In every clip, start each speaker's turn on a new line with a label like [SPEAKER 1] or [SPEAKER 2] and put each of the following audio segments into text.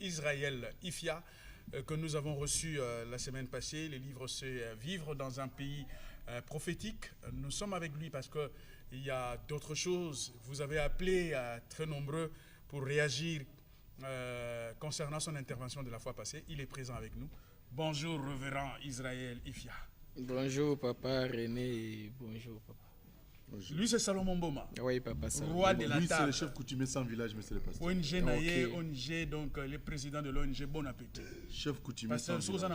[SPEAKER 1] Israël Ifia, que nous avons reçu la semaine passée. Le livre, c'est Vivre dans un pays prophétique. Nous sommes avec lui parce qu'il y a d'autres choses. Vous avez appelé très nombreux pour réagir concernant son intervention de la fois passée. Il est présent avec nous. Bonjour, révérend Israël Ifia.
[SPEAKER 2] Bonjour, papa René, et bonjour, papa.
[SPEAKER 1] Bonjour. Lui, c'est Salomon Boma.
[SPEAKER 2] Oui, papa Salomon.
[SPEAKER 1] Roi de la
[SPEAKER 3] Lui,
[SPEAKER 1] table.
[SPEAKER 3] c'est le chef coutumier sans village, mais c'est le pasteur.
[SPEAKER 1] ONG
[SPEAKER 2] Okay.
[SPEAKER 1] ONG, donc le président de l'ONG, bon appétit.
[SPEAKER 3] Chef coutumier sans
[SPEAKER 1] Pasteur,
[SPEAKER 3] village.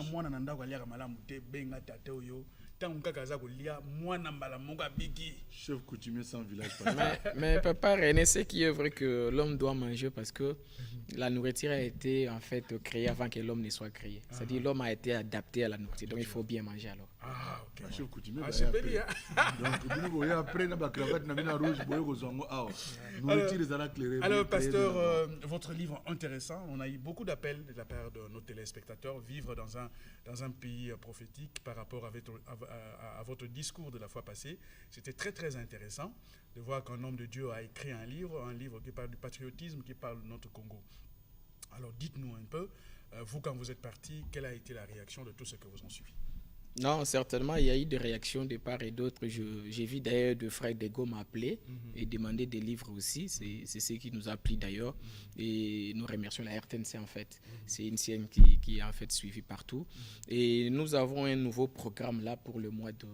[SPEAKER 3] Chef coutumier sans village.
[SPEAKER 2] Mais papa René, c'est qui est vrai que l'homme doit manger parce que la nourriture a été en fait créée avant que l'homme ne soit créé. C'est-à-dire l'homme a été adapté à la nourriture, donc il faut bien manger alors.
[SPEAKER 1] Ah, ok.
[SPEAKER 3] Chef coutumier.
[SPEAKER 1] Ah, c'est bien.
[SPEAKER 3] Donc, après, la cravate, na bina rouge, boye kozongo, nourriture, les ala clairés.
[SPEAKER 1] Alors, pasteur, votre livre intéressant, on a eu beaucoup d'appels de la part de nos téléspectateurs, vivre dans un pays prophétique par rapport à votre discours de la fois passée. C'était très, très intéressant de voir qu'un homme de Dieu a écrit un livre qui parle du patriotisme, qui parle de notre Congo. Alors, dites-nous un peu, vous, quand vous êtes parti, quelle a été la réaction de tous ceux que vous ont suivi?
[SPEAKER 2] Non, certainement, il y a eu des réactions de part et d'autre. J'ai vu d'ailleurs deux frères Dego m'appeler et demander des livres aussi. C'est ce qui nous a plu d'ailleurs. Et nous remercions la RTNC en fait. C'est une chaîne qui est en fait suivie partout. Et nous avons un nouveau programme là pour le mois de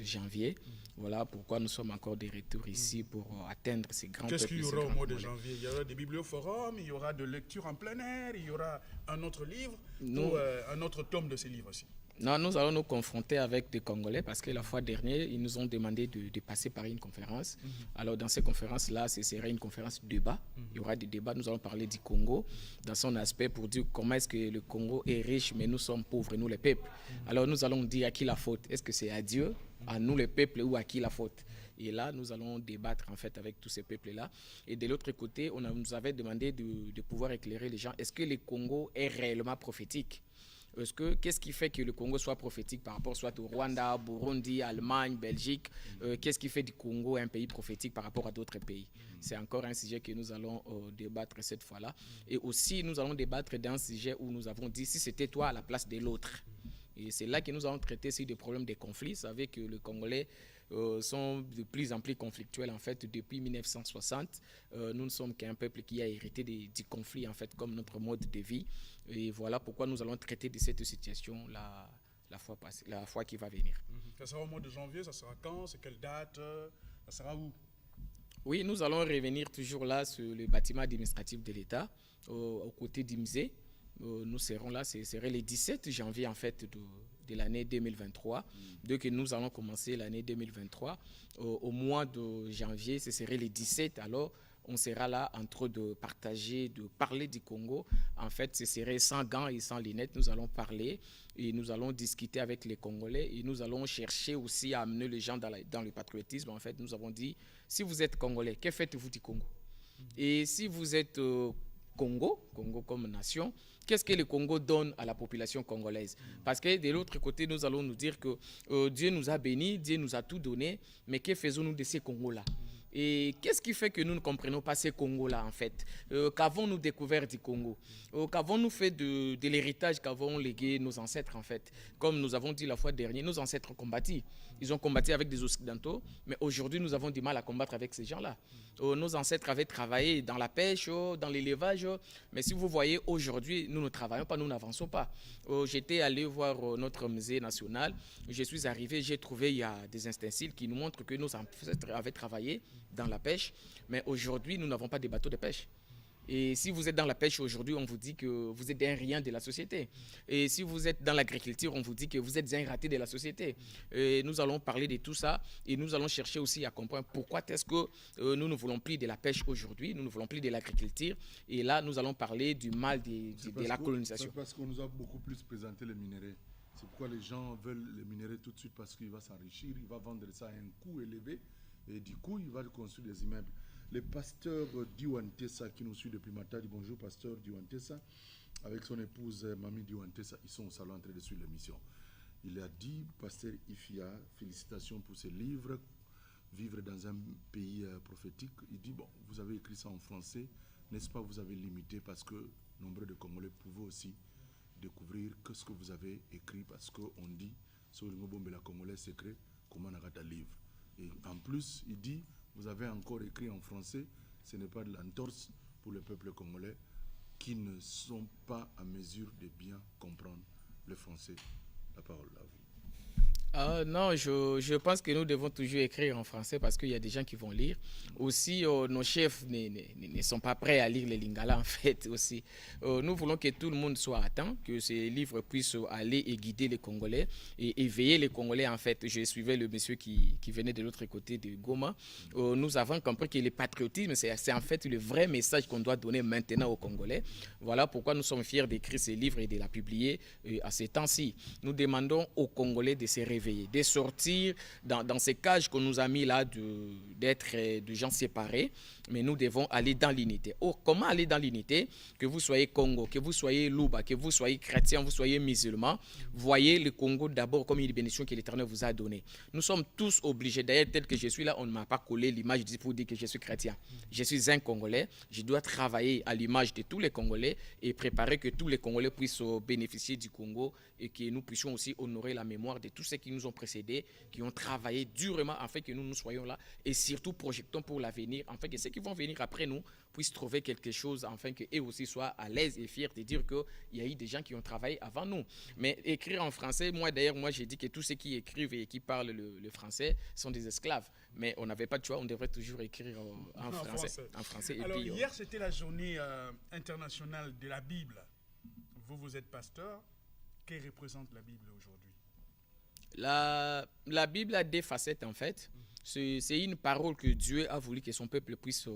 [SPEAKER 2] janvier. Voilà pourquoi nous sommes encore de retour ici pour atteindre ces grands peuples.
[SPEAKER 1] Qu'est-ce qu'il y aura au mois de janvier? Il y aura des biblioforums, il y aura de lectures en plein air, il y aura un autre livre ou un autre tome de ces livres aussi?
[SPEAKER 2] Non, nous allons nous confronter avec des Congolais parce que la fois dernière, ils nous ont demandé de passer par une conférence. Alors, dans ces conférences-là, ce serait une conférence débat. Il y aura des débats. Nous allons parler du Congo dans son aspect pour dire comment est-ce que le Congo est riche, mais nous sommes pauvres, nous les peuples. Alors, nous allons dire à qui la faute. Est-ce que c'est à Dieu, à nous les peuples, ou à qui la faute? Et là, nous allons débattre en fait avec tous ces peuples-là. Et de l'autre côté, on nous avait demandé de pouvoir éclairer les gens. Est-ce que le Congo est réellement prophétique? Qu'est-ce qui fait que le Congo soit prophétique par rapport soit au Rwanda, Burundi, Allemagne, Belgique? Qu'est-ce qui fait du Congo un pays prophétique par rapport à d'autres pays? C'est encore un sujet que nous allons débattre cette fois-là. Et aussi, nous allons débattre d'un sujet où nous avons dit si c'était toi à la place de l'autre. Et c'est là que nous allons traiter aussi des problèmes des conflits. Vous savez que les Congolais sont de plus en plus conflictuels en fait depuis 1960. Nous ne sommes qu'un peuple qui a hérité du conflit en fait comme notre mode de vie. Et voilà pourquoi nous allons traiter de cette situation la fois qui va venir.
[SPEAKER 1] Ça sera au mois de janvier, ça sera quand? C'est quelle date? Ça sera où?
[SPEAKER 2] Oui, nous allons revenir toujours là sur le bâtiment administratif de l'État, aux côtés d'IMSE. Nous serons là, ce serait le 17 janvier en fait de l'année 2023. Donc nous allons commencer l'année 2023. Au mois de janvier, ce serait le 17. Alors on sera là en train de partager, de parler du Congo. En fait, ce serait sans gants et sans lunettes. Nous allons parler et nous allons discuter avec les Congolais et nous allons chercher aussi à amener les gens dans le patriotisme. En fait, nous avons dit, si vous êtes Congolais, que faites-vous du Congo? Et si vous êtes Congo comme nation, qu'est-ce que le Congo donne à la population congolaise? Parce que de l'autre côté, nous allons nous dire que Dieu nous a bénis, Dieu nous a tout donné, mais que faisons-nous de ces Congos-là? Et qu'est-ce qui fait que nous ne comprenons pas ces Congos-là, en fait? Qu'avons-nous découvert du Congo? Qu'avons-nous fait de l'héritage qu'avons légué nos ancêtres, en fait? Comme nous avons dit la fois dernière, nos ancêtres ont combattu. Ils ont combattu avec des Occidentaux, mais aujourd'hui, nous avons du mal à combattre avec ces gens-là. Nos ancêtres avaient travaillé dans la pêche, dans l'élevage, mais si vous voyez, aujourd'hui, nous ne travaillons pas, nous n'avançons pas. J'étais allé voir notre musée national. Je suis arrivé, j'ai trouvé, il y a des ustensiles qui nous montrent que nos ancêtres avaient travaillé dans la pêche, mais aujourd'hui, nous n'avons pas de bateaux de pêche. Et si vous êtes dans la pêche aujourd'hui, on vous dit que vous êtes un rien de la société. Et si vous êtes dans l'agriculture, on vous dit que vous êtes un raté de la société. Et nous allons parler de tout ça et nous allons chercher aussi à comprendre pourquoi est-ce que nous ne voulons plus de la pêche aujourd'hui, nous ne voulons plus de l'agriculture. Et là, nous allons parler du mal de la colonisation.
[SPEAKER 3] C'est parce qu'on nous a beaucoup plus présenté les minéraux. C'est pourquoi les gens veulent les minéraux tout de suite parce qu'il va s'enrichir, il va vendre ça à un coût élevé et du coup, il va construire des immeubles. Le pasteur Diwantessa qui nous suit depuis matin, dit bonjour pasteur Diwantessa, avec son épouse Mamie Diwantessa, ils sont au salon en train de suivre l'émission. Il a dit, pasteur Ifia, félicitations pour ce livre, Vivre dans un pays prophétique. Il dit, bon, vous avez écrit ça en français, n'est-ce pas, vous avez limité parce que nombre de Congolais vous aussi découvrir que ce que vous avez écrit, parce qu'on dit, sur le mot la Congolais secret, comment on a un livre. Et en plus, il dit, vous avez encore écrit en français, ce n'est pas de l'entorse pour le peuple congolais qui ne sont pas en mesure de bien comprendre le français. La parole à vous.
[SPEAKER 2] Non, je pense que nous devons toujours écrire en français parce qu'il y a des gens qui vont lire. Aussi, nos chefs ne sont pas prêts à lire les lingala, en fait, aussi. Nous voulons que tout le monde soit atteint, que ces livres puissent aller et guider les Congolais et éveiller les Congolais, en fait. Je suivais le monsieur qui venait de l'autre côté de Goma. Nous avons compris que le patriotisme, c'est en fait le vrai message qu'on doit donner maintenant aux Congolais. Voilà pourquoi nous sommes fiers d'écrire ces livres et de la publier à ces temps-ci. Nous demandons aux Congolais de se réveiller, de sortir dans ces cages qu'on nous a mis là, d'être de gens séparés, mais nous devons aller dans l'unité. Comment aller dans l'unité? Que vous soyez Congo, que vous soyez Luba, que vous soyez chrétien, vous soyez musulman, voyez le Congo d'abord comme une bénédiction que l'Éternel vous a donnée. Nous sommes tous obligés, d'ailleurs tel que je suis là, on ne m'a pas collé l'image pour dire que je suis chrétien. Je suis un Congolais, je dois travailler à l'image de tous les Congolais et préparer que tous les Congolais puissent bénéficier du Congo et que nous puissions aussi honorer la mémoire de tous ceux qui nous ont précédés, qui ont travaillé durement afin que nous soyons là et surtout projetons pour l'avenir, afin que ceux qui vont venir après nous puissent trouver quelque chose, afin qu'eux aussi soient à l'aise et fiers de dire qu'il y a eu des gens qui ont travaillé avant nous. Mais écrire en français, moi j'ai dit que tous ceux qui écrivent et qui parlent le français sont des esclaves. Mais on n'avait pas de choix, on devrait toujours écrire en français.
[SPEAKER 1] Alors
[SPEAKER 2] et puis,
[SPEAKER 1] hier c'était la journée internationale de la Bible. Vous êtes pasteur. Que représente la Bible aujourd'hui?
[SPEAKER 2] La Bible a des facettes en fait. C'est une parole que Dieu a voulu que son peuple puisse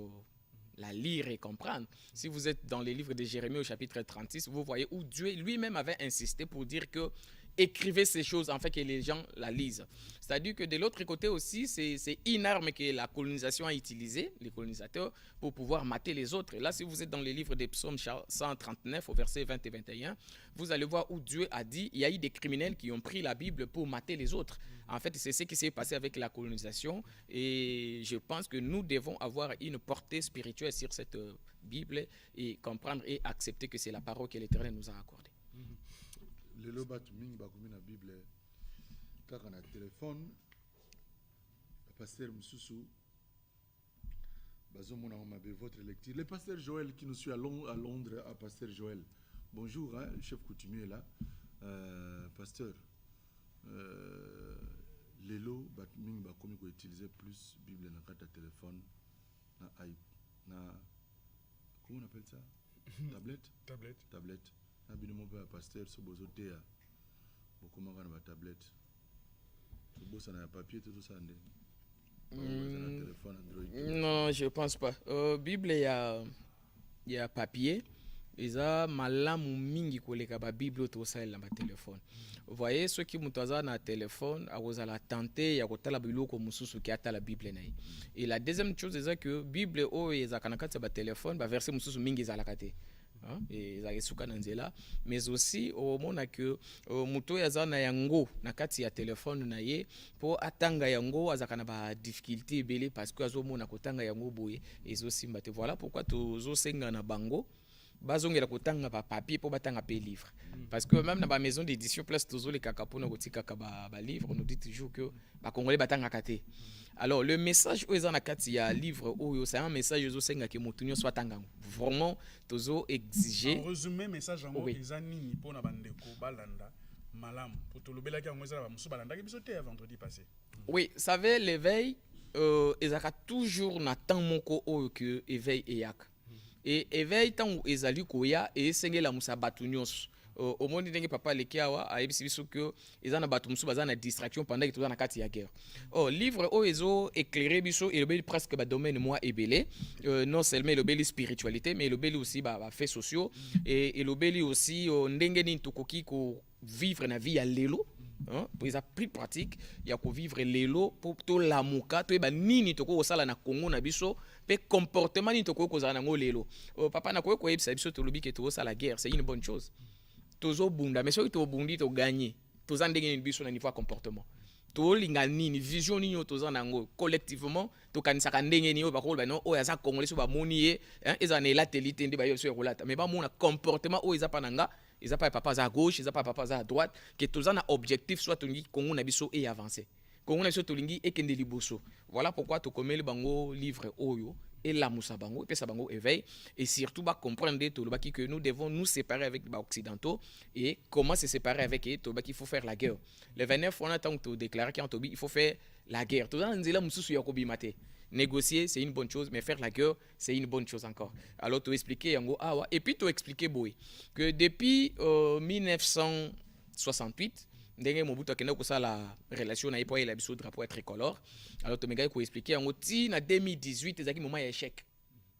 [SPEAKER 2] la lire et comprendre. Si vous êtes dans les livres de Jérémie au chapitre 36, vous voyez où Dieu lui-même avait insisté pour dire que écrivez ces choses afin que les gens la lisent. C'est-à-dire que de l'autre côté aussi, c'est une arme que la colonisation a utilisée, les colonisateurs, pour pouvoir mater les autres. Et là, si vous êtes dans les livres des psaumes 139, au verset 20 et 21, vous allez voir où Dieu a dit, il y a eu des criminels qui ont pris la Bible pour mater les autres. En fait, c'est ce qui s'est passé avec la colonisation. Et je pense que nous devons avoir une portée spirituelle sur cette Bible et comprendre et accepter que c'est la parole que l'Éternel nous a accordée.
[SPEAKER 3] Lelo batu mingi bakomi na Bible kaka na téléphone pasteur Msusu bazomona mabe votre lecture. Le pasteur Joël qui nous suit à Londres, à pasteur Joël. Bonjour, hein, le chef coutumier là. Pasteur, lelo batu mingi bakomi ko utiliser plus Bible na kata téléphone na comment on appelle ça? Tablette. Abinemo ba pasteur so bozotea bokoma kana ba tablette so bossa na papier tout ça ndé téléphone Android.
[SPEAKER 2] Non, je pense pas. Bible il y a papier. Eza malamu mingi koleka ba Bible to ça na téléphone. Vous voyez ceux qui mutaza na téléphone akozala tenter ya kotala biloko mususu ki ata la Bible na. Et la deuxième chose c'est que Bible o ezaka na kati ba téléphone ba verset mususu mingi za la kate. Mais aussi au mona que muto yaza na yango na kati ya telefone na ye po atanga yango azaka na ba difficulté belé parce que azo mona kotanga yango boye ezo simba te. Voilà pourquoi tozo senga na bango bazongela kotanga ba papier po batanga pe livre parce que même dans ba maison d'édition place tozo le kaka pona kotika ka ba livre on nous dit toujours que ba congolais batanga kate. Alors le message où ezana kati ya livre oyo c'est un message ozo senga ke motunyo soit tanga vraiment tozo exiger
[SPEAKER 1] en résumé message en oui. Ezani pona bandeko balanda malam pour to lobela ki ngweza ba musu balanda ki biso te vendredi passé.
[SPEAKER 2] Oui, savez l'éveil ezaka toujours na temps moko oyo que éveil eyaka. Et éveil tant ezali koya et sengela musa batu nyonso au monde ndenge papa lekiawa ayebisi biso que ezana batu musu bazana distraction pendant que tozana kati ya guerre. Livre o ezo éclairer biso et le presque ba domaine moi ebelé non seulement le beli spiritualité mais le beli aussi ba faits sociaux et le beli aussi ndenge ni tokoki ko vivre na vie ya lelo. Pour les plus pratique il y a ko vivre lelo pour to lamuka to eba nini toko osala na Congo na biso pe comportement ni toko ko zana ngo lelo papa na ko yebisa biso to lobi ke to osala guerre c'est une bonne chose tozo bunda mais soki to bundi to gagner to zandenge ni biso na niveau comportement tolinga nini vision nini toza nango collectivement tokanisaka ndenge ni ba koloba no oyo aza congolais so ba moni ye eza na elatelite ndi ba yo so ekolata mais ba mona comportement oyo eza pa nanga eza pa papa za gauche eza pa papa za droite que toza na objectif soit tolingi Congo na biso et avancer Congo na biso tolingi ekende liboso. Voilà pourquoi tokomeli bango livre oyo et la Moussa Bango, et Bango éveille, et surtout comprendre que nous devons nous séparer avec les Occidentaux et comment se séparer avec eux, il faut faire la guerre. Le 29, on attend que tu déclares qu'il faut faire la guerre. Négocier, c'est une bonne chose, mais faire la guerre, c'est une bonne chose encore. Alors, tu expliquer, et puis tu expliquer, que depuis 1968, ndenge Mobutu akenda kosala relation na ipo ya biso drapeau tricolore alors to mengai ko expliquer yango ti na 2018 ezaki moment ya échec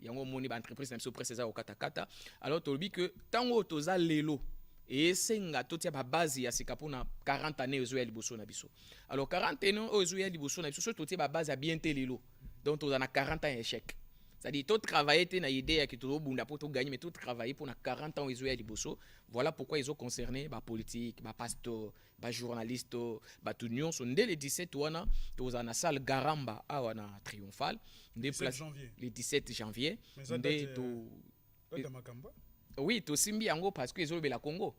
[SPEAKER 2] yango moni ba entreprise na biso presse za okatakata alors to lobi que tango toza lelo et senga to tia ba base ya sikapo na 40 années ozo ya liboso na biso alors 40 ans ozo ya liboso na biso so to tia ba base ya bien te lelo donc toza na 40 ans ya échec. C'est-à-dire, tout travailler, tu as une idée que tu as gagné, mais tout travailler pour 40 ans, ils ont eu voilà pourquoi ils ont concerné la politique, les pasteurs, les journalistes, tout le monde. Dès le 17, tu as une salle Garamba à Triomphal. Le 17 janvier. Oui, tu as mis parce qu'ils ont eu la Congo.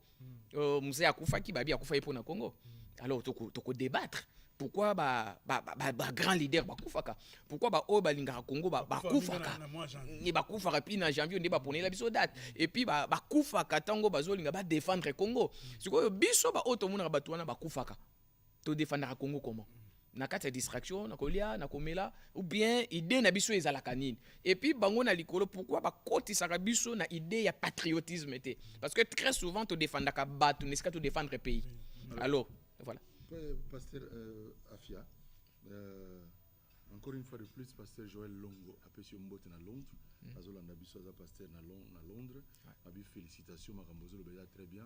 [SPEAKER 2] Musée Akoufa qui a fait pour le Congo. Alors, tu as débattre. Pourquoi grand leader bakufaka pourquoi balinga Congo bakufaka ni bakufaka puis na janvier on débat pour la biso date et puis bakufaka tango bazolinga ba défendre Congo siko biso ba otomuna batwana bakufaka to défendre Congo comment na kati distraction na kolia na komela ou bien idée na biso ezalaka nini et puis bango na likolo pourquoi bakotisaka biso na idée ya patriotisme té parce que très souvent to défendre ka batu nesika to défendre pays alors voilà.
[SPEAKER 3] Pasteur Afia, encore une fois de plus, Pasteur Joël Longo, apprécié Mbote na Londres, Azolanda Bissoza, Pasteur na Londres, abi félicitations, Makambozo le béja très bien,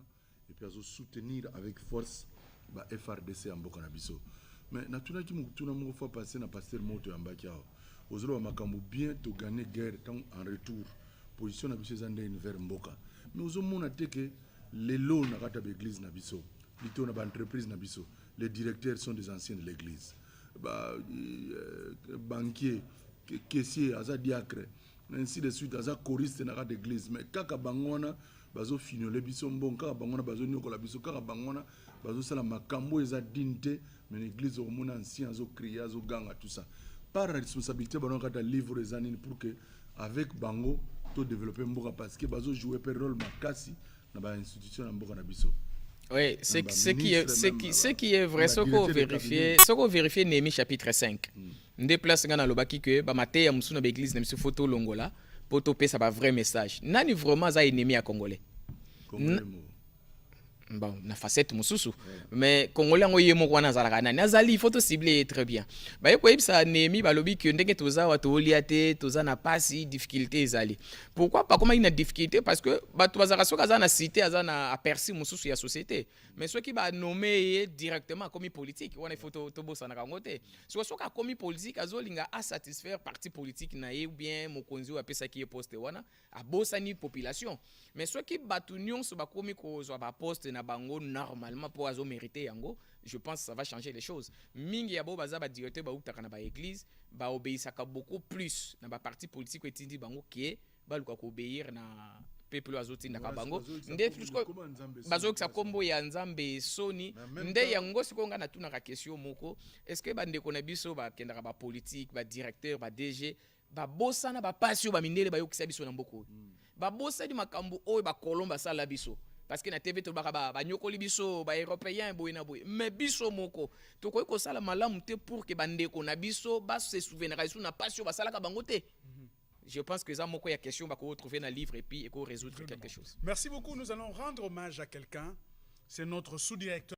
[SPEAKER 3] et puis Azo soutenir avec force ba FRDC en Boka na Bisso. Mais natuna ki mutuna mo fois passer na Pasteur Moto Ambakiao, Ozolo Makambo bien to gagner guerre tant en retour, position na Bisso zande vers Mboka. Mais Ozo mona teke les lots na kata l'église na Bisso, plutôt na ba entreprise na Bisso. Les directeurs sont des anciens de l'église. Banquier, caissier, aza diacre, ainsi de suite, aza choriste dans l'église. Mais kaka bangona, bazo finole biso mbon, kaka bangona bazo nyokola biso, kaka bangona bazo sala makambo eza dinte, mais l'église au monde ancien azo crier, azo ganga tout ça. Par responsabilité, banon kata livre les années pour que avec bango, to développer mboka parce que bazo jouer per rôle makasi na ba institution na mboka na biso.
[SPEAKER 2] Oui, ce qui est vrai, ce qu'on vérifie Néhémie chapitre 5. On déplace dans le baki que ba maté ya musuna ba église na miso photo longola pour topé ça ba vrai message. Nani vraiment za ennemi à congolais. Bon, na facette mususu mais congolais ngo yemo kwa nazalaka nani azali photo ciblé très bien. Ba yeko yebisa Néhémie ba lobi que ndenge toza wa to liate toza na pasi difficulté ezali. Pourquoi pas comment il y a difficulté parce que ba to bazaka soka za na cité za na aperçu mususu ya société mais ceux qui ba nommer directement comme politique on a photo to bossa na kangote soka comme politique azolinga a satisfaire parti politique na ye ou bien mokonzi wa pesa ki poste wana a bossa ni population mais ceux qui batu nyonso ba komi ko zo ba poste na bango normalement pour azo mériter yango je pense que ça va changer les choses mingi ya bo baza ba directeur ba utaka na ba église ba obéissaka beaucoup plus na ba parti politique etindi bango qui ba luka ko obéir na peuple azoti na bango nde plus ko bazo sa kombo ya nzambe soni nde yango sikonga na tuna ka question moko est-ce que ba ndeko na biso ba kendaka ba politique ba directeur ba DG ba bossa na ba passion ba mindele ba yokisa biso na mboko ba bossa di makambo oyo ba kolomba sala biso parce que na TV to ba nyokoli biso ba européen boy na boy mais biso moko to koy ko sala malamu te pour que bandeko na biso ba se souvenir sur na passion ba sala ka bango te. Je pense que ça moko ya question ba ko retrouver dans livre et puis et ko résoudre quelque chose.
[SPEAKER 1] Merci beaucoup, nous allons rendre hommage à quelqu'un, c'est notre sous-directeur